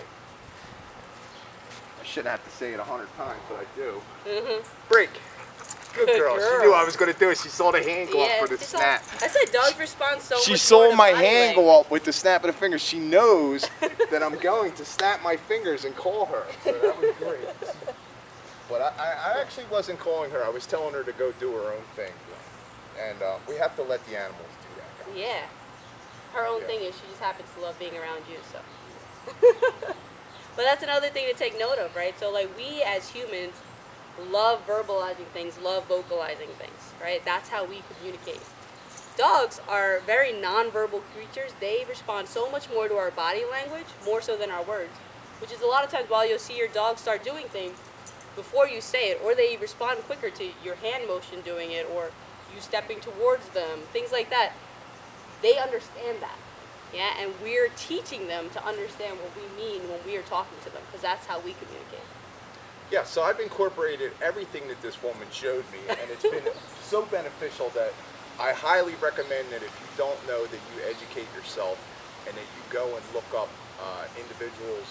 I shouldn't have to say it 100 times, but I do. Break. Good girl. She knew I was going to do it. She saw the hand go up for the she saw- snap. I said dogs respond so She much saw more to my body hand language. go up with the snap of the fingers. She knows that I'm going to snap my fingers and call her. So that was great. But I actually wasn't calling her. I was telling her to go do her own thing. And we have to let the animals do that, guys. Yeah. Her own Yeah. thing is she just happens to love being around you, so. But that's another thing to take note of, right? So like we as humans love verbalizing things, love vocalizing things, right? That's how we communicate. Dogs are very nonverbal creatures. They respond so much more to our body language, more so than our words. Which is a lot of times while you'll see your dog start doing things before you say it, or they respond quicker to your hand motion doing it, or you stepping towards them, things like that. They understand that, yeah, and we're teaching them to understand what we mean when we are talking to them, because that's how we communicate. Yeah, so I've incorporated everything that this woman showed me, and it's been so beneficial that I highly recommend that if you don't know, that you educate yourself and that you go and look up individuals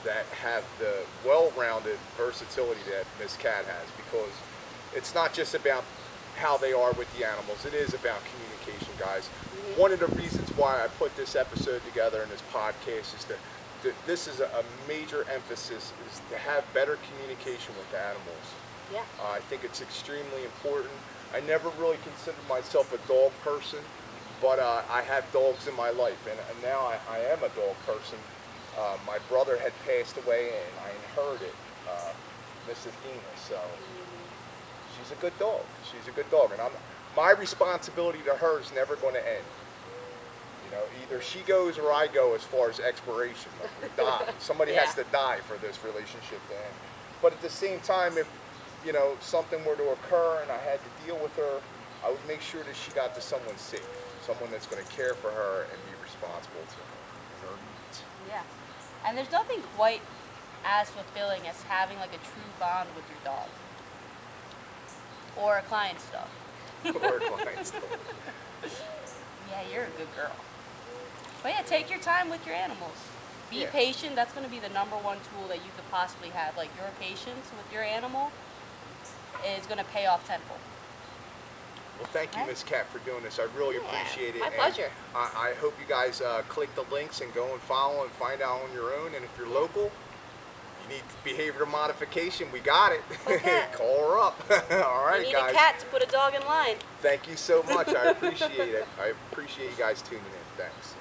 that have the well-rounded versatility that Miss Cat has, because it's not just about how they are with the animals, it is about communication, guys. One of the reasons why I put this episode together and this podcast is that this is a major emphasis, is to have better communication with the animals. Yeah. I think it's extremely important. I never really considered myself a dog person, but I have dogs in my life, and now I am a dog person. My brother had passed away, and I inherited Miss Athena, so she's a good dog. She's a good dog, and my responsibility to her is never going to end. You know, either she goes or I go as far as expiration. Like we die. Somebody has to die for this relationship to end. But at the same time, if you know something were to occur and I had to deal with her, I would make sure that she got to someone safe, someone that's going to care for her and be responsible to her needs. Yeah. And there's nothing quite as fulfilling as having like a true bond with your dog. Or a client's dog. Or clients. Yeah, you're a good girl. But yeah, take your time with your animals. Be Yeah. patient. That's going to be the number one tool that you could possibly have. Like your patience with your animal is going to pay off tenfold. Well, thank you, Okay. Miss Cat, for doing this. I really appreciate it. my and pleasure. I hope you guys click the links and go and follow and find out on your own. And if you're local, you need behavioral modification, we got it. Okay. Call her up. All right, You need guys. a cat to put a dog in line. Thank you so much. I appreciate it. I appreciate you guys tuning in. Thanks.